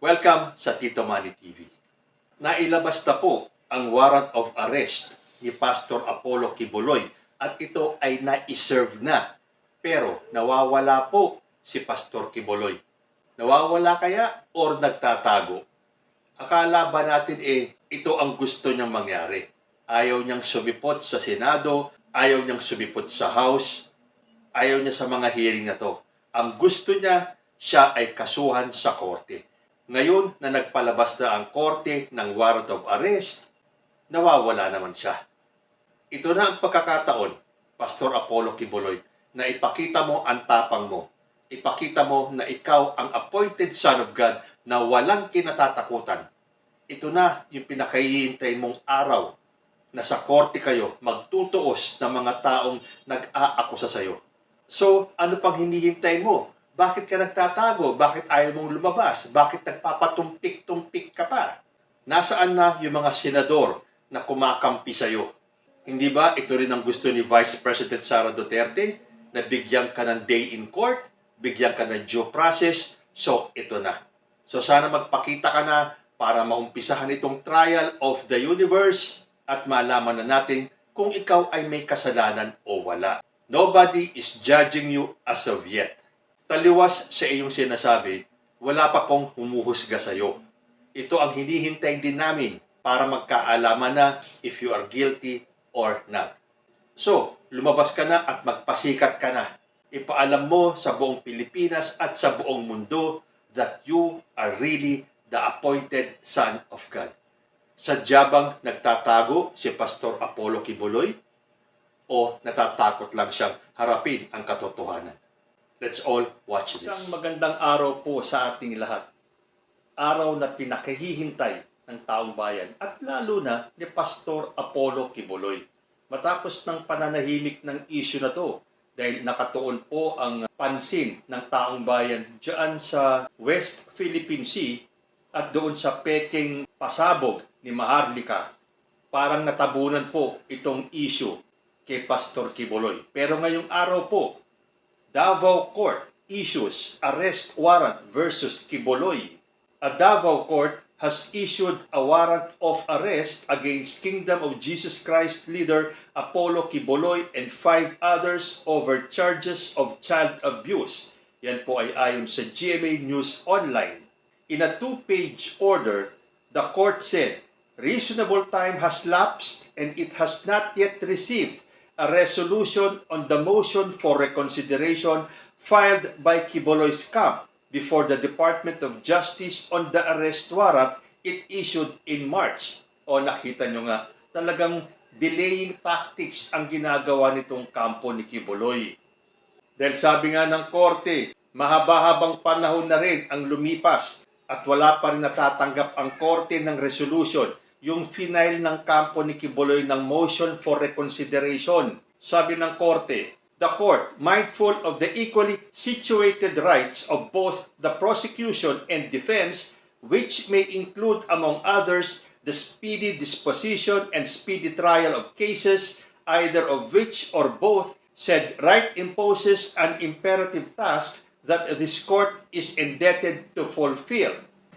Welcome sa Tito Manny TV. Nailabas na po ang warrant of arrest ni Pastor Apollo Quiboloy at ito ay na-serve na. Pero nawawala po si Pastor Quiboloy. Nawawala kaya or nagtatago? Akala ba natin ito ang gusto niyang mangyari? Ayaw niyang sumipot sa Senado, ayaw niyang sumipot sa House, ayaw niya sa mga hearing na to. Ang gusto niya, siya ay kasuhan sa korte. Ngayon na nagpalabas na ang korte ng warrant of arrest, nawawala naman siya. Ito na ang pagkakataon, Pastor Apollo Quiboloy, na ipakita mo ang tapang mo. Ipakita mo na ikaw ang appointed Son of God na walang kinatatakutan. Ito na yung pinakahihintay mong araw na sa korte kayo magtutuos ng mga taong nag-aakusa sa iyo. So, ano pang hinihintay mo? Bakit ka nagtatago? Bakit ayaw mong lumabas? Bakit nagpapatumpik-tumpik ka pa? Nasaan na yung mga senador na kumakampi sa iyo? Hindi ba ito rin ang gusto ni Vice President Sara Duterte? Na bigyan ka ng day in court? Bigyan ka ng due process? So, ito na. So, sana magpakita ka na para maumpisahan itong trial of the universe at malaman na natin kung ikaw ay may kasalanan o wala. Nobody is judging you as of yet. Taliwas sa iyong sinasabi, wala pa pong humuhusga sa iyo. Ito ang hinihintay din namin para magkaalaman na if you are guilty or not. So, lumabas ka na at magpasikat ka na. Ipaalam mo sa buong Pilipinas at sa buong mundo that you are really the appointed Son of God. Sadya bang nagtatago si Pastor Apollo Quiboloy? O natatakot lang siyang harapin ang katotohanan? Let's all watch this. Isang magandang araw po sa ating lahat. Araw na pinakahihintay ng taong bayan at lalo na ni Pastor Apollo Quiboloy. Matapos ng pananahimik ng issue na to, dahil nakatuon po ang pansin ng taong bayan dyan sa West Philippine Sea at doon sa peking pasabog ni Maharlika, parang natabunan po itong issue kay Pastor Quiboloy. Pero ngayong araw po, Davao Court issues arrest warrant versus Quiboloy. A Davao Court has issued a warrant of arrest against Kingdom of Jesus Christ leader Apollo Quiboloy and 5 others over charges of child abuse. Yan po ay ayon sa GMA News Online. In a 2-page order, the court said, reasonable time has lapsed and it has not yet received a resolution on the motion for reconsideration filed by Quiboloy's camp before the Department of Justice on the arrest warrant it issued in March. O nakita nyo nga, talagang delaying tactics ang ginagawa nitong kampo ni Quiboloy. Dahil sabi nga ng korte, mahaba-habang panahon na rin ang lumipas at wala pa rin natatanggap ang korte ng resolution, yung final ng kampo ni Quiboloy ng motion for reconsideration. Sabi ng korte, the court, mindful of the equally situated rights of both the prosecution and defense, which may include, among others, the speedy disposition and speedy trial of cases, either of which or both, said right imposes an imperative task that this court is indebted to fulfill,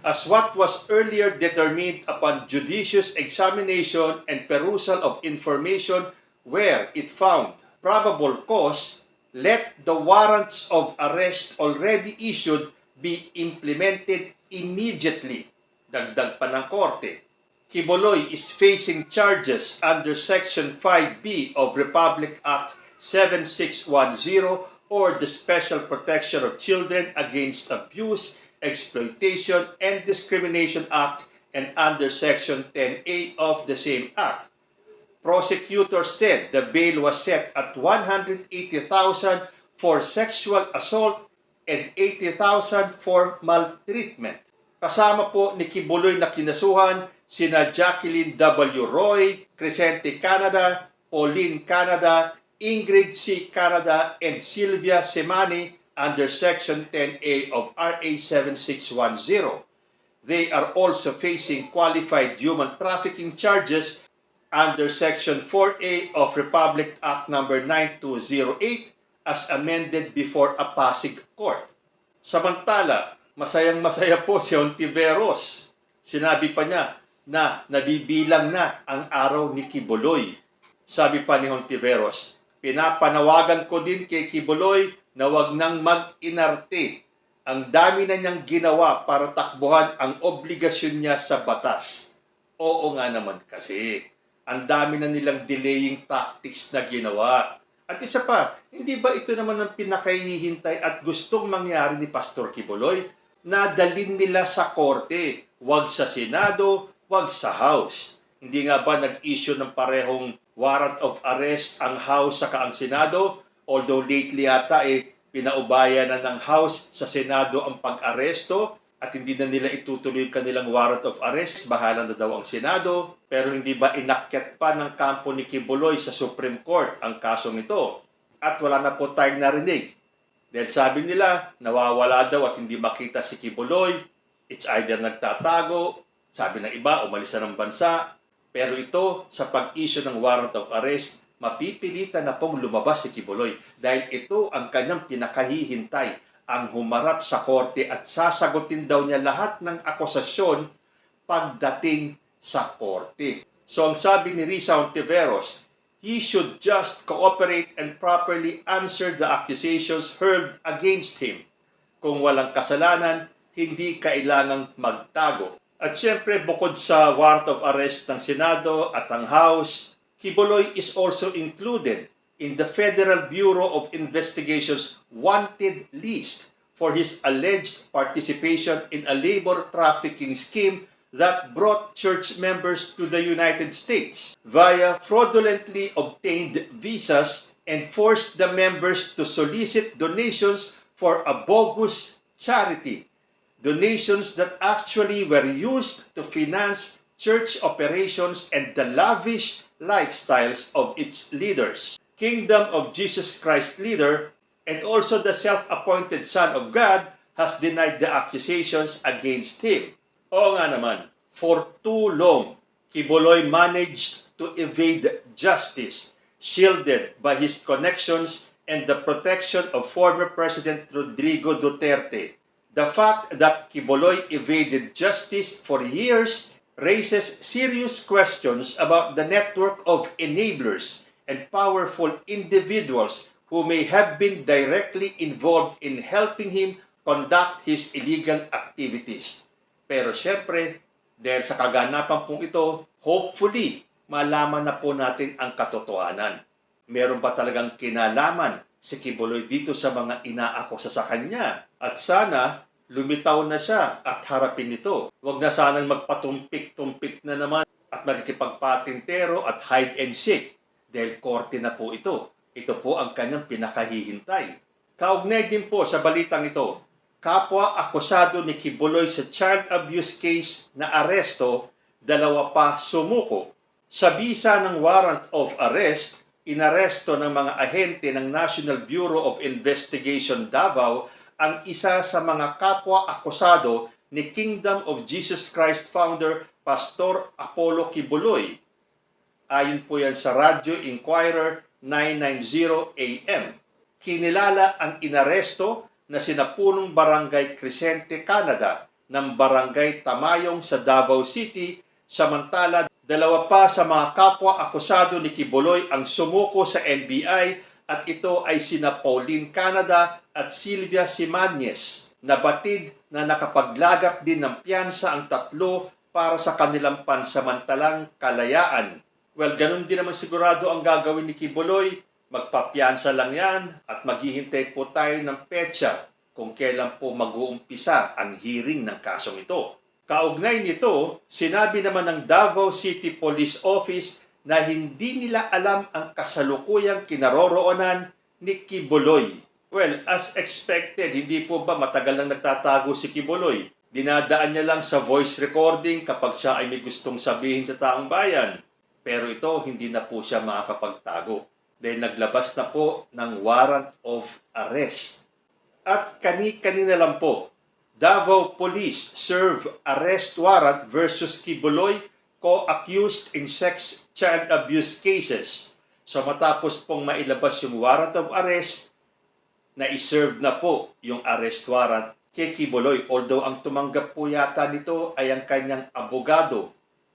as what was earlier determined upon judicious examination and perusal of information where it found probable cause, let the warrants of arrest already issued be implemented immediately. Dagdag pa ng korte, Quiboloy is facing charges under Section 5B of Republic Act 7610 or the Special Protection of Children Against Abuse, Exploitation and Discrimination Act and under Section 10A of the same Act. Prosecutors said the bail was set at 180,000 for sexual assault and 80,000 for maltreatment. Kasama po ni Quiboloy na kinasuhan sina Jacqueline W. Roy, Crescente Canada, Pauline Canada, Ingrid C. Canada, and Sylvia Semani under Section 10A of RA 7610. They are also facing qualified human trafficking charges under Section 4A of Republic Act No. 9208 as amended before a Pasig court. Samantala, Masayang-masaya po si Hontiveros. Sinabi pa niya na nabibilang na ang araw ni Kibuloy. Sabi pa ni Hontiveros, pinapanawagan ko din kay Kibuloy na wag nang mag-inarte. Ang dami na niyang ginawa para takbuhan ang obligasyon niya sa batas. Oo nga naman kasi. Ang dami na nilang delaying tactics na ginawa. At isa pa, hindi ba ito naman ang pinakahihintay at gustong mangyari ni Pastor Kibuloy? Na dalhin nila sa korte, wag sa Senado, wag sa House. Hindi nga ba nag-issue ng parehong warrant of arrest ang House saka ang Senado? Although lately yata pinaubaya na ng House sa Senado ang pag-aresto at hindi na nila itutuloy kanilang warrant of arrest, bahala na daw ang Senado. Pero hindi ba inakyat pa ng kampo ni Kibuloy sa Supreme Court ang kasong ito? At wala na po tayong narinig. Dahil sabi nila, nawawala daw at hindi makita si Kibuloy. It's either nagtatago, sabi ng iba, umalis na ng bansa. Pero ito, sa pag-issue ng warrant of arrest, mapipilitan na pong lumabas si Kibuloy. Dahil ito ang kanyang pinakahihintay, ang humarap sa korte at sasagutin daw niya lahat ng akusasyon pagdating sa korte. So ang sabi ni Risa Hontiveros, he should just cooperate and properly answer the accusations hurled against him. Kung walang kasalanan, hindi kailangang magtago. At siyempre, bukod sa warrant of arrest ng Senado at ang House, Kibuloy is also included in the Federal Bureau of Investigation's wanted list for his alleged participation in a labor trafficking scheme that brought church members to the United States via fraudulently obtained visas and forced the members to solicit donations for a bogus charity. Donations that actually were used to finance church operations and the lavish lifestyles of its leaders. Kingdom of Jesus Christ leader and also the self-appointed Son of God has denied the accusations against him. Oo nga naman, for too long, Kibuloy managed to evade justice, shielded by his connections and the protection of former President Rodrigo Duterte. The fact that Kibuloy evaded justice for years raises serious questions about the network of enablers and powerful individuals who may have been directly involved in helping him conduct his illegal activities. Pero syempre, dahil sa kaganapan pong ito, hopefully, malaman na po natin ang katotohanan. Meron ba talagang kinalaman si Kibuloy dito sa mga inaakusa sa kanya? At sana, lumitaw na siya at harapin ito. Huwag na sanang magpatumpik-tumpik na naman at magkikipagpatintero at hide and seek dahil korte na po ito. Ito po ang kanyang pinakahihintay. Kaugnay din po sa balitang ito, kapwa akusado ni Kibuloy sa child abuse case na aresto, dalawa pa sumuko. Sa bisa ng warrant of arrest, inaresto ng mga ahente ng National Bureau of Investigation Davao ang isa sa mga kapwa akusado ni Kingdom of Jesus Christ founder Pastor Apollo Kibuloy. Ayon po yan sa Radyo Inquirer 990 AM. Kinilala ang inaresto na sina punong Barangay Crescente, Canada ng Barangay Tamayong sa Davao City, samantala dalawa pa sa mga kapwa akusado ni Kibuloy ang sumuko sa NBI at ito ay sina Pauline Canada at Sylvia Simanes. Nabatid na nakapaglagak din ng piyansa ang tatlo para sa kanilang pansamantalang kalayaan. Well, ganun din naman sigurado ang gagawin ni Kibuloy. Magpapiyansa lang yan at maghihintay po tayo ng petsa kung kailan po mag-uumpisa ang hearing ng kasong ito. Kaugnay nito, sinabi naman ng Davao City Police Office na hindi nila alam ang kasalukuyang kinaroroonan ni Kibuloy. Well, as expected, hindi po ba matagal nang nagtatago si Kibuloy? Dinadaan niya lang sa voice recording kapag siya ay may gustong sabihin sa taong bayan. Pero ito, hindi na po siya makakapagtago dahil naglabas na po ng warrant of arrest. At kani-kanina lang po, Davao Police serve arrest warrant versus Kibuloy, co-accused in sex child abuse cases. So matapos pong mailabas yung warrant of arrest, na-serve na po yung arrest warrant kay Quiboloy. Although ang tumanggap po yata nito ay ang kanyang abogado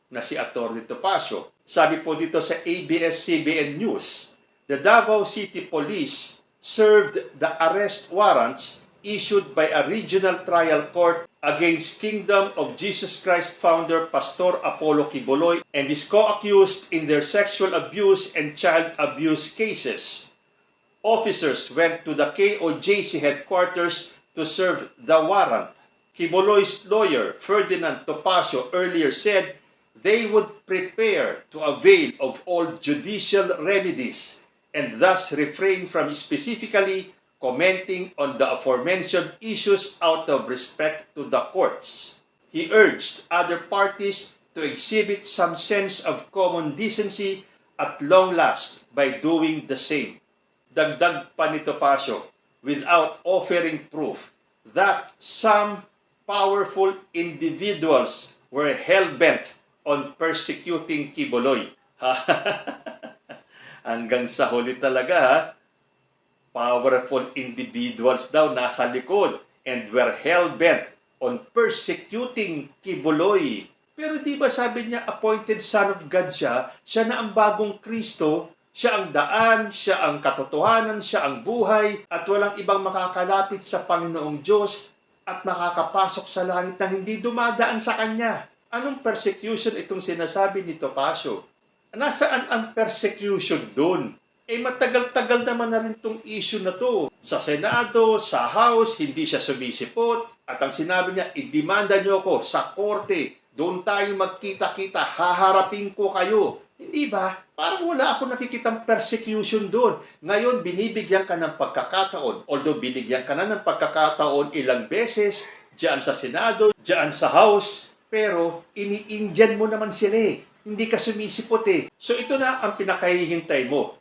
na si Atty. Topacio. Sabi po dito sa ABS-CBN News, the Davao City Police served the arrest warrants issued by a regional trial court against Kingdom of Jesus Christ founder Pastor Apollo Quiboloy and his co-accused in their sexual abuse and child abuse cases. Officers went to the KOJC headquarters to serve the warrant. Quiboloy's lawyer, Ferdinand Topacio, earlier said they would prepare to avail of all judicial remedies and thus refrain from specifically commenting on the aforementioned issues out of respect to the courts. He urged other parties to exhibit some sense of common decency at long last by doing the same. Dagdag pa ni Topacio, without offering proof, that some powerful individuals were hell-bent on persecuting Quiboloy. Hanggang sa huli talaga, ha? Powerful individuals daw nasa likod and were hell-bent on persecuting Quiboloy. Pero di ba sabi niya, appointed son of God siya, siya na ang bagong Kristo, siya ang daan, siya ang katotohanan, siya ang buhay, at walang ibang makakalapit sa Panginoong Diyos at makakapasok sa langit na hindi dumadaan sa Kanya. Anong persecution itong sinasabi ni Topacio? Nasaan ang persecution doon? Matagal-tagal naman na rin itong issue na to. Sa Senado, sa House, hindi siya sumisipot. At ang sinabi niya, idemanda niyo ako sa korte. Doon tayo magkita-kita, haharapin ko kayo. Hindi ba? Parang wala ako nakikitang persecution doon. Ngayon, binibigyan ka ng pagkakataon. Although binigyan ka na ng pagkakataon ilang beses, diyan sa Senado, diyan sa House, pero ini-Indian mo naman sila eh. Hindi ka sumisipot eh. So ito na ang pinakahihintay mo.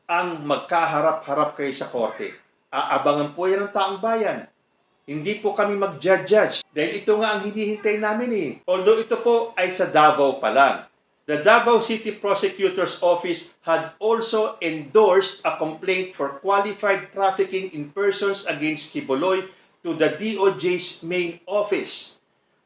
Ang magkaharap-harap kayo sa korte. Aabangan po yan ng taong bayan. Hindi po kami mag-judge. Dahil ito nga ang hinihintay namin eh. Although ito po ay sa Davao pa lang. The Davao City Prosecutor's Office had also endorsed a complaint for qualified trafficking in persons against Quiboloy to the DOJ's main office.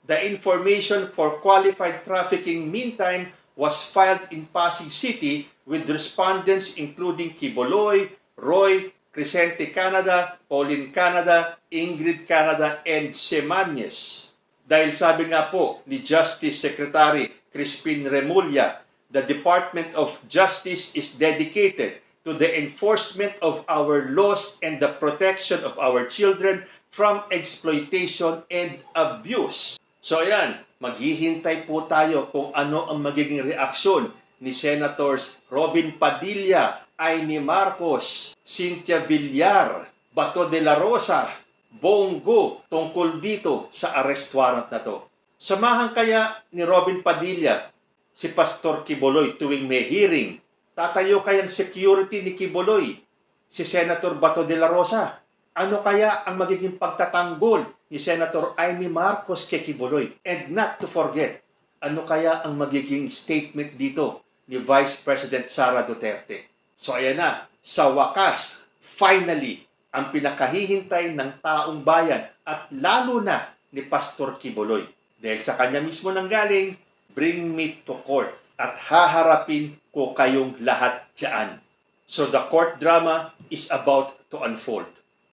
The information for qualified trafficking meantime was filed in Pasig City with respondents including Quiboloy, Roy, Crescente Canada, Pauline Canada, Ingrid Canada, and Semanyes. Dahil sabi nga po ni Justice Secretary Crispin Remulla, the Department of Justice is dedicated to the enforcement of our laws and the protection of our children from exploitation and abuse. So ayan, maghihintay po tayo kung ano ang magiging reaksyon ni Senators Robin Padilla, Amy Marcos, Cynthia Villar, Bato de la Rosa, Bongo tungkol dito sa arrest warrant na to. Samahan kaya ni Robin Padilla si Pastor Quiboloy tuwing may hearing? Tatayo kayang security ni Quiboloy si Senator Bato de la Rosa? Ano kaya ang magiging pagtatanggol ni Senator Amy Marcos kay Quiboloy? And not to forget, ano kaya ang magiging statement dito ni Vice President Sara Duterte? So ayan na, sa wakas, finally, ang pinakahihintay ng taong bayan at lalo na ni Pastor Quiboloy. Dahil sa kanya mismo nanggaling, bring me to court at haharapin ko kayong lahat dyan. So the court drama is about to unfold.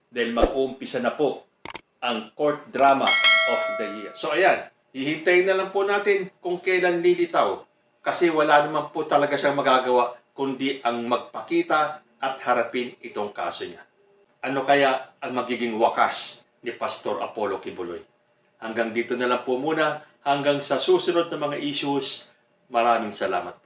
Dahil mag-uumpisa na po ang court drama of the year. So ayan, hihintayin na lang po natin kung kailan lilitaw. Kasi wala naman po talaga siyang magagawa kundi ang magpakita at harapin itong kaso niya. Ano kaya ang magiging wakas ni Pastor Apollo Quiboloy? Hanggang dito na lang po muna. Hanggang sa susunod na mga issues. Maraming salamat.